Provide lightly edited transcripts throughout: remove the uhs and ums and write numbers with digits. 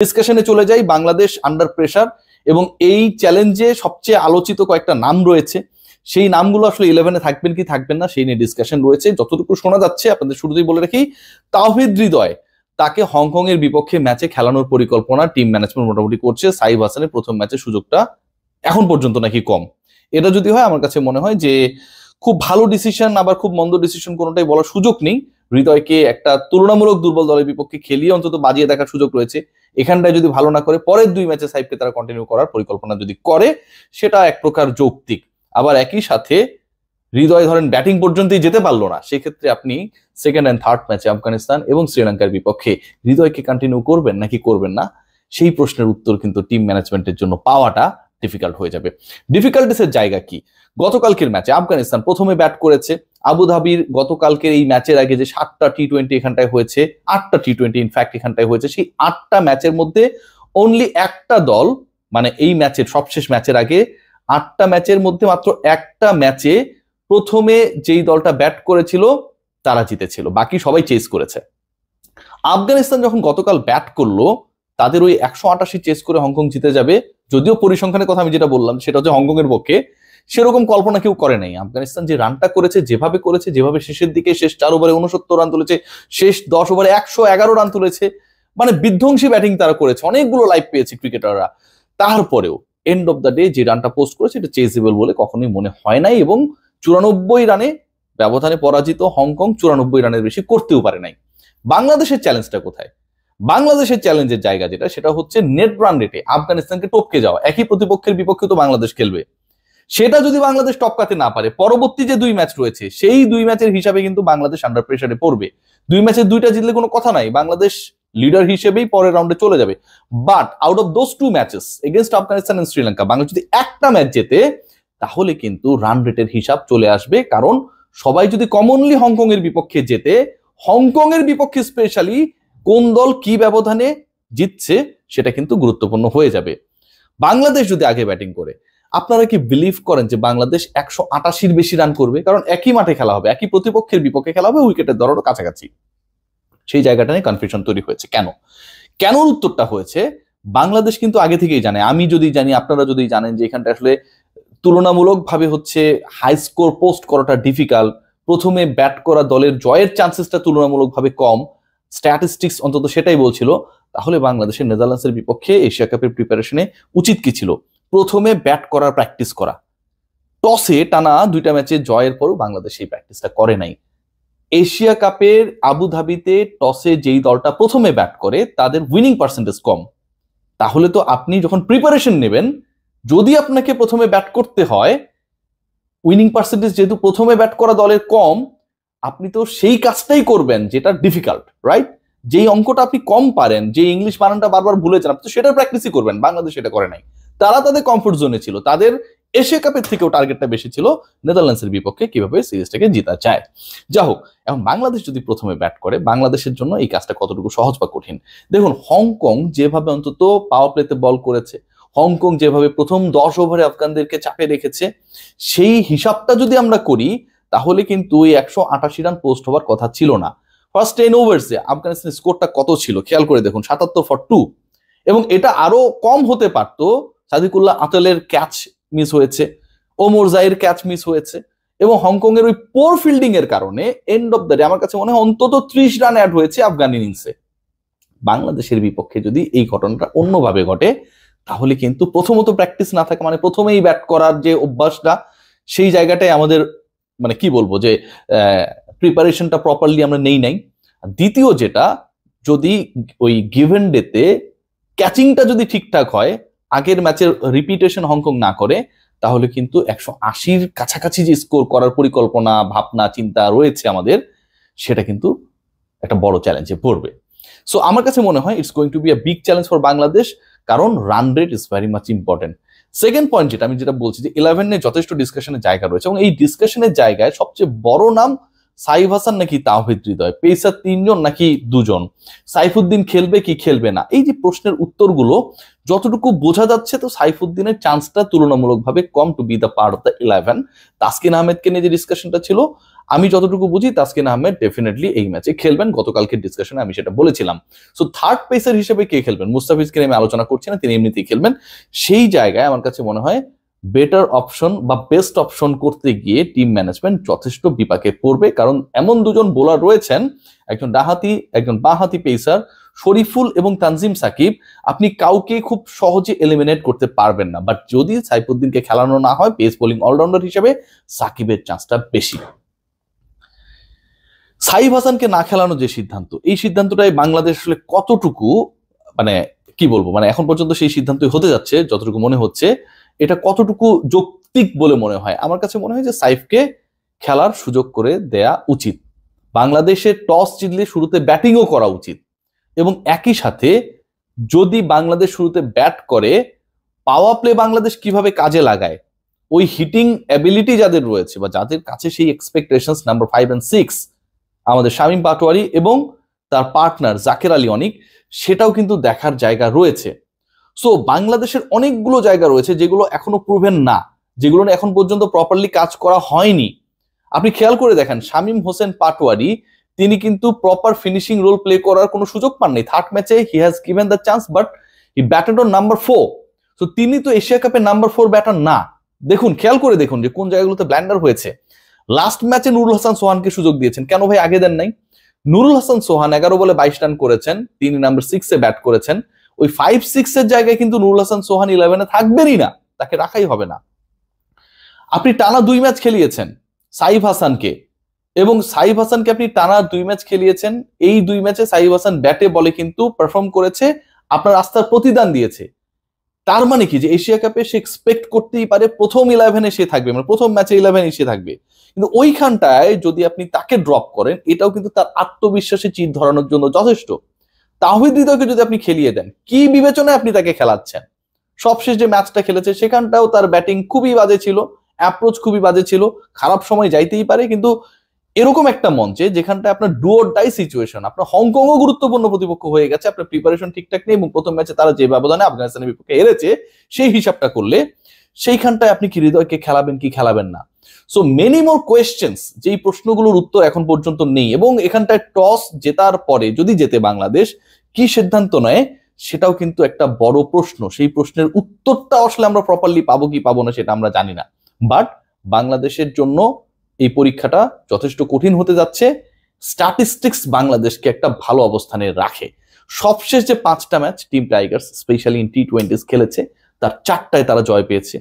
ডিসকাশনে চলে যাই Bangladesh under pressure এবং এই চ্যালেঞ্জে সবচেয়ে আলোচিত কয়েকটা নাম রয়েছে। সেই নামগুলো আসলে 11-এ থাকবেন কি থাকবেন না সেই নিয়ে ডিসকাশন রয়েছে। যতটুকু শোনা যাচ্ছে আপনাদের শুরুতেই বলে রাখি, তাওহিদ হৃদয় তাকে হংকং এর বিপক্ষে ম্যাচে খেলানোর পরিকল্পনা টিম ম্যানেজমেন্ট মোটামুটি করছে। সাইফ হাসানের প্রথম ম্যাচের সুযোগটা এখন পর্যন্ত নাকি কম। এটা যদি হয় আমার কাছে মনে হয় যে খুব ভালো ডিসিশন আবার খুব মন্দ ডিসিশন কোনোটাই বলার সুযোগ নেই। হৃদয়কে একটা তুলনামূলক দুর্বল দলের বিপক্ষে খেলিয়ে অন্তত বাজিয়ে দেখার সুযোগ রয়েছে। এখানটায় যদি ভালো না করে পরের 2 ম্যাচে সাইফকে তারা কন্টিনিউ করার পরিকল্পনা যদি করে সেটা এক প্রকার যৌক্তিক। আবার একই সাথে হৃদয় ধরেন ব্যাটিং পর্যন্তই যেতে পারলো না, সেক্ষেত্রে আপনি সেকেন্ড অ্যান্ড থার্ড ম্যাচে আফগানিস্তান এবং শ্রীলঙ্কার বিপক্ষে হৃদয়কে কন্টিনিউ করবেন নাকি করবেন না, সেই প্রশ্নের উত্তর কিন্তু টিম ম্যানেজমেন্টের জন্য পাওয়াটা ডিফিকাল্ট হয়ে যাবে। ডিফিকাল্টিসের জায়গা কি? গতকালকের ম্যাচে আফগানিস্তান প্রথমে ব্যাট করেছে। আবুধাবির গতকালকের এই ম্যাচের আগে যে 7টা টি-20 এখানটায় হয়েছে, 8টা টি-20 ইনফ্যাক্ট এখানটায় হয়েছে, সেই 8টা ম্যাচের মধ্যে অনলি একটা দল, মানে এই ম্যাচের সবশেষ ম্যাচের আগে 8টা ম্যাচের মধ্যে মাত্র একটা ম্যাচে প্রথমে যেই দলটা ব্যাট করেছিল তারা জিতেছিল, বাকি সবাই চেস করেছে। আফগানিস্তান যখন গতকাল ব্যাট করলো তাদের ওই 188 চেস করে হংকং জিতে যাবে, যদিও পরিসংখ্যানের কথা আমি যেটা বললাম সেটা হচ্ছে হংকং এর পক্ষে সেরকম কল্পনা কেউ করে নাই। আফগানিস্তান যে রানটা করেছে, যেভাবে শেষের দিকে শেষ 4 ওভারে 69 রান তুলেছে, শেষ 10 ওভারে 111 রান তুলেছে, মানে বিধ্বংসী ব্যাটিং তারা করেছে, অনেকগুলো লাইভ পেয়েছে ক্রিকেটাররা। তারপরেও এন্ড অফ দ্য ডে যে রানটা পোস্ট করেছে এটা চেজেবল বলে কখনোই মনে হয় নাই, এবং 94 রানে ব্যবধানে পরাজিত হংকং 94 রানের বেশি করতেও পারে নাই। বাংলাদেশের চ্যালেঞ্জটা কোথায়? বাংলাদেশের চ্যালেঞ্জের জায়গা যেটা সেটা হচ্ছে নেট রান রেটে আফগানিস্তানকে টপকে যাওয়া। একই প্রতিপক্ষের বিপক্ষে তো বাংলাদেশ খেলবে, সেটা যদি বাংলাদেশ টপকাতে না পারে পরবর্তী যে 2 ম্যাচ রয়েছে সেই 2 ম্যাচের হিসাবে কিন্তু বাংলাদেশ আন্ডার প্রেসারে পড়বে। 2 ম্যাচের 2টা জিতলে কোনো কথা নাই, বাংলাদেশ লিডার হিসেবেই পরের রাউন্ডে চলে যাবে। But out of those 2 matches against Afghanistan and Sri Lanka Bangladesh যদি একটা ম্যাচ জেতে তাহলে কিন্তু রান রেটের হিসাব চলে আসবে, কারণ সবাই যদি কমনলি হংকং এর বিপক্ষে জেতে, হংকং এর বিপক্ষে স্পেশালি কোন দল কি ব্যবধানে জিতছে সেটা কিন্তু গুরুত্বপূর্ণ হয়ে যাবে। বাংলাদেশ যদি আগে ব্যাটিং করে, আপনারা কি বিলিভ করেন যে বাংলাদেশ 188-র বেশি রান করবে? কারণ একই মাঠে খেলা হবে, একই প্রতিপক্ষের বিপক্ষে খেলা হবে, উইকেটের দরও কাছাকাছি। সেই জায়গাটা নিয়ে কনফিউশন তৈরি হয়েছে। কেন উত্তরটা হয়েছে বাংলাদেশ কিন্তু আগে থেকেই জানে, আমি যদি জানি, আপনারা যদি জানেন যে এখানটা আসলে তুলনামূলকভাবে হচ্ছে হাই স্কোর পোস্ট করাটা ডিফিকাল্ট, প্রথমে ব্যাট করা দলের জয়ের চান্সেসটা তুলনামূলকভাবে কম, স্ট্যাটিস্টিক্স অন্তত সেটাই বলছিল। তাহলে বাংলাদেশের নেদারল্যান্ডসের বিপক্ষে এশিয়া কাপের প্রিপারেশনে উচিত কি ছিল? প্রথমে ব্যাট করার প্র্যাকটিস করা। টসে টানা 2টা ম্যাচে জয়ের পরও বাংলাদেশ এই প্র্যাকটিসটা করে নাই। এশিয়া কাপের আবুধাবিতে টসে যেই দলটা প্রথমে ব্যাট করে তাদের উইনিং পার্সেন্টেজ কম। তাহলে তো আপনি যখন প্রিপারেশন নেবেন, যদি আপনাকে প্রথমে ব্যাট করতে হয়, উইনিং পার্সেন্টেজ যেহেতু প্রথমে ব্যাট করা দলের কম, আপনি তো সেই কাজটাই করবেন যেটা ডিফিকাল্ট, রাইট? যেই অঙ্কটা আপনি কম পারেন, যে ইংলিশ বানানটা বারবার ভুলে যান, আপনি তো সেটার প্র্যাকটিসই করবেন। বাংলাদেশ এটা করে নাই। তারা তাদের কমফোর্ট জোনে ছিল, তাদের এশিয়া কাপের থেকেও টার্গেটটা বেশি ছিল নেদারল্যান্ডসের বিপক্ষে কিভাবে সিরিজটাকে জিতা যায়। যা হোক, এখন বাংলাদেশ যদি প্রথমে ব্যাট করে, বাংলাদেশের জন্য এই কাজটা কতটুকু সহজ বা কঠিন দেখুন। হংকং যেভাবে অন্তত পাওয়ার প্লেতে বল করেছে, হংকং যেভাবে প্রথম 10 ওভারে আফগানদেরকে চাপে রেখেছে, সেই হিসাবটা যদি আমরা করি তাহলে কিন্তু ওই 188 রান পোস্ট হওয়ার কথা ছিল না। ফার্স্ট 10 ওভার্সে আফগানিস্তানের স্কোরটা কত ছিল খেয়াল করে দেখুন, 77-2, এবং এটা আরো কম হতে পারতো। সাদিকুল্লাহ আতলের ক্যাচ মিস হয়েছে, ওমর জাইর ক্যাচ মিস হয়েছে, এবং হংকং এর ওই পোর ফিল্ডিং এর কারণে এন্ড অফ দ্য ডে আমার কাছে মনে হয় অন্তত 30 রান অ্যাড হয়েছে আফগান ইনিংসে। বাংলাদেশের বিপক্ষে যদি এই ঘটনাটা অন্যভাবে ঘটে তাহলে কিন্তু প্রথমত প্র্যাকটিস না থাকে, মানে প্রথমেই ব্যাট করার যে অভ্যাসটা সেই জায়গাটাই আমাদের, মানে কি বলবো, যে প্রিপারেশনটা প্রপারলি আমরা নাই। দ্বিতীয় যেটা, যদি ওই গিভেন ডেতে ক্যাচিংটা যদি ঠিকঠাক হয়, আগের ম্যাচের রিপিটেশন হংকং না করে, তাহলে কিন্তু 180-র কাছাকাছি যে স্কোর করার পরিকল্পনা, ভাবনা, চিন্তা রয়েছে আমাদের, সেটা কিন্তু একটা বড় চ্যালেঞ্জে পড়বে। সো আমার কাছে মনে হয় it's going to be a big challenge for Bangladesh, কারণ run rate is very much important. Second point যেটা বলছি যে 11-এ যথেষ্ট ডিসকাশনের জায়গা রয়েছে, এবং এই ডিসকাশনের জায়গায় সবচেয়ে বড় নাম সাইফ হাসান নাকি তাওহিদ হৃদয়, পেসার 3 জন নাকি 2 জন, সাইফুদ্দিন খেলবে কি খেলবে না, এই যে প্রশ্নের উত্তরগুলো যতটুকু বোঝা যাচ্ছে তো সাইফুদ্দিনের চান্সটা তুলনামূলকভাবে কম to be the part of the 11। Taskin আহমেদকে নিয়ে যে ডিসকাশনটা ছিল, আমি যতটুকু বুঝি তাসকিন আহমেদ ডেফিনেটলি এই ম্যাচে খেলবেন, গতকালকের ডিসকাশনে আমি সেটা বলেছিলাম। সো থার্ড পেসার হিসেবে কে খেলবেন, মুস্তাফিজকে আমি আলোচনা করছি না, তিনি এমনিতেই খেলবেন। সেই জায়গায় আমার কাছে মনে হয় বেটার অপশন বা বেস্ট অপশন করতে গিয়ে টিম ম্যানেজমেন্ট যথেষ্ট বিপাকে পড়বে, কারণ এমন দুজন বোলার রয়েছেন, একজন ডানহাতি একজন বাঁহাতি পেসার শরীফুল এবং তানজিম সাকিব, আপনি কাউকে খুব সহজে এলিমিনেট করতে পারবেন না। বাট যদি সাইফুদ্দিনকে খেলানো না হয় পেস বোলিং অলরাউন্ডার হিসেবে, সাকিবের চান্সটা বেশি। সাইফ হাসানকে না খেলানো যে সিদ্ধান্ত, এই সিদ্ধান্তটাই বাংলাদেশ আসলে কতটুকু মানে কি বলবো, মানে এখন পর্যন্ত সেই সিদ্ধান্তই হতে যাচ্ছে যতটুকু মনে হচ্ছে, এটা কতটুকু যৌক্তিক বলে মনে হয়? আমার কাছে মনে হয় যে সাইফকে খেলার সুযোগ করে দেয়া উচিত। বাংলাদেশের টস জিতলে শুরুতে ব্যাটিংও করা উচিত, এবং একই সাথে যদি বাংলাদেশ শুরুতে ব্যাট করে, পাওয়ার প্লে বাংলাদেশ কিভাবে কাজে লাগায়, ওই হিটিং অ্যাবিলিটি যাদের রয়েছে বা যাদের কাছে সেই এক্সপেকটেশনস নাম্বার 5 and 6, আমাদের শামীম পাটোয়ারি এবং তার পার্টনার জাকের আলী অনিক, সেটাও কিন্তু দেখার জায়গা রয়েছে। সো বাংলাদেশের অনেকগুলো জায়গা রয়েছে যেগুলো এখনো প্রুভেন না, যেগুলো এখন পর্যন্ত প্রপারলি কাজ করা হয়নি। আপনি খেয়াল করে দেখেন, শামীম হোসেন পাটোয়ারি তিনি কিন্তু প্রপার ফিনিশিং রোল প্লে করার কোনো সুযোগ পাননি। থার্ড ম্যাচে he has given the chance, but he batted on number 4। So তিনি তো এশিয়া কাপের নাম্বার 4 ব্যাটার না। দেখুন, খেয়াল করে দেখুন যে কোন জায়গাগুলোতে ব্ল্যান্ডার হয়েছে। লাস্ট ম্যাচে নুরুল হাসান সোহানকে সুযোগ দিয়েছেন, কেন ভাই আগে দেন নাই? নুরুল হাসান সোহান 11 বলে 22 রান করেছেন, তিনি নাম্বার 6 এ ব্যাট করেছেন। ওই 5-6 এর জায়গায় কিন্তু নুরুল হাসান সোহান 11-এ থাকবেনই না, তাকে রাখাই হবে না। আপনি টানা 2 ম্যাচ খেলিয়েছেন সাইফ হাসানকে, এবং সাইফ হাসানকে আপনি টানা 2 ম্যাচ খেলিয়েছেন। এই 2 ম্যাচে সাইফ হাসান ব্যাটে বলে কিন্তু পারফর্ম করেছে, আপনার আস্থার প্রতিদান দিয়েছে। তার মানে কি যে এশিয়া কাপে সে এক্সপেক্ট করতেই পারে প্রথম 11-এ সে থাকবে, মানে প্রথম ম্যাচে 11-এ সে থাকবে। কিন্তু ওইখানটায় যদি আপনি তাকে ড্রপ করেন, এটাও কিন্তু তার আত্মবিশ্বাসে চির ধরানোর জন্য যথেষ্ট। তাওহিদ হৃদয়কে যদি আপনি খেলিয়ে দেন, কি বিবেচনায় আপনি তাকে খেলাচ্ছেন? সবশেষ যে ম্যাচটা খেলেছে সেখানটাও তার ব্যাটিং খুবই বাজে ছিল, অ্যাপ্রোচ খুবই বাজে ছিল, খারাপ সময় যাইতেই পারে, কিন্তু এরকম একটা মঞ্চে যেখানটা আপনার ডু অর ডাই সিচুয়েশন, আপনার হংকংও গুরুত্বপূর্ণ প্রতিপক্ষ হয়ে গেছে, আপনার প্রিপারেশন ঠিকঠাক নেই, এবং প্রথম ম্যাচে তারা যে ব্যবধানে আফগানিস্তানের বিপক্ষে হেরেছে সেই হিসাবটা করলে সেইখানটায় আপনি কি হৃদয়কে খেলাবেন কি খেলাবেন না? সো মেনি মোর কোয়েশ্চেন্স, যেই প্রশ্নগুলোর উত্তর এখন পর্যন্ত নেই। এবং এখানটায় টস জেতার পরে যদি জেতে বাংলাদেশ, কি সিদ্ধান্ত নেয় সেটাও কিন্তু একটা বড় প্রশ্ন। সেই প্রশ্নের উত্তরটা আসলে আমরা প্রপারলি পাবো কি পাবো না সেটা আমরা জানি না। বাট বাংলাদেশের জন্য এই পরীক্ষাটা যথেষ্ট কঠিন হতে যাচ্ছে। স্ট্যাটিস্টিক্স বাংলাদেশকে একটা ভালো অবস্থানে রাখে। সবশেষ যে 5টা match team Tigers specially in T20 খেলেছে, তার 4টায় তারা জয় পেয়েছে,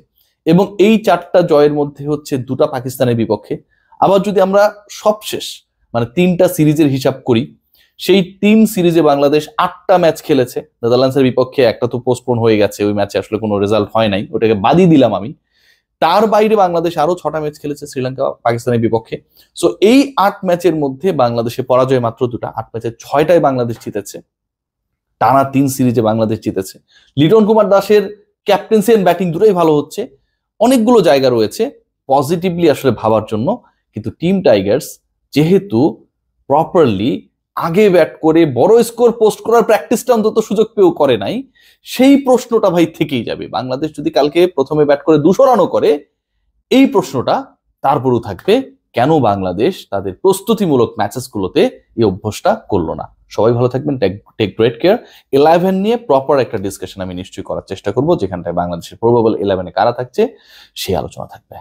এবং এই 4টা জয়ের মধ্যে হচ্ছে 2টা পাকিস্তানের বিপক্ষে। আবার যদি আমরা সবশেষ মানে 3টা সিরিজের হিসাব করি, সেই 3 সিরিজে বাংলাদেশ 8টা ম্যাচ খেলেছে। নেদারল্যান্ডসের বিপক্ষে একটা তো পোস্টপোন হয়ে গেছে, ওই ম্যাচে আসলে কোনো রেজাল্ট হয় নাই, ওটাকে বাদই দিলাম আমি। তার বাইরে বাংলাদেশ আরো 6টা ম্যাচ খেলেছে শ্রীলঙ্কা পাকিস্তানের বিপক্ষে। সো এই 8 ম্যাচের মধ্যে বাংলাদেশে পরাজয় মাত্র 2টা, 8 ম্যাচের 6টায় বাংলাদেশ জিতেছে, টানা 3 সিরিজে বাংলাদেশ জিতেছে। লিটন কুমার দাসের ক্যাপ্টেন্সি এন্ড ব্যাটিং দুটোই ভালো হচ্ছে। অনেকগুলো জায়গা রয়েছে পজিটিভলি আসলে ভাবার জন্য, কিন্তু টিম টাইগার্স যেহেতু প্রপারলি আগে ব্যাট করে বড় স্কোর পোস্ট করার প্র্যাকটিসটা অন্তত সুযোগ পেয়েও করে নাই, সেই প্রশ্নটা ভাই থেকেই যাবে। বাংলাদেশ যদি কালকে প্রথমে ব্যাট করে 200 রানও করে, এই প্রশ্নটা তারপরও থাকবে, কেন বাংলাদেশ তাদের প্রস্তুতিমূলক ম্যাচেসগুলোতে এই অভ্যাসটা করলো না। সবাই ভালো থাকবেন, টেক গ্রেট কেয়ার। 11 নিয়ে প্রপার একটা ডিসকাশন আমি নিশ্চয়ই করার চেষ্টা করব, যেখানটায় বাংলাদেশের প্রবাবল 11-এ কারা থাকছে সেই আলোচনা থাকবে।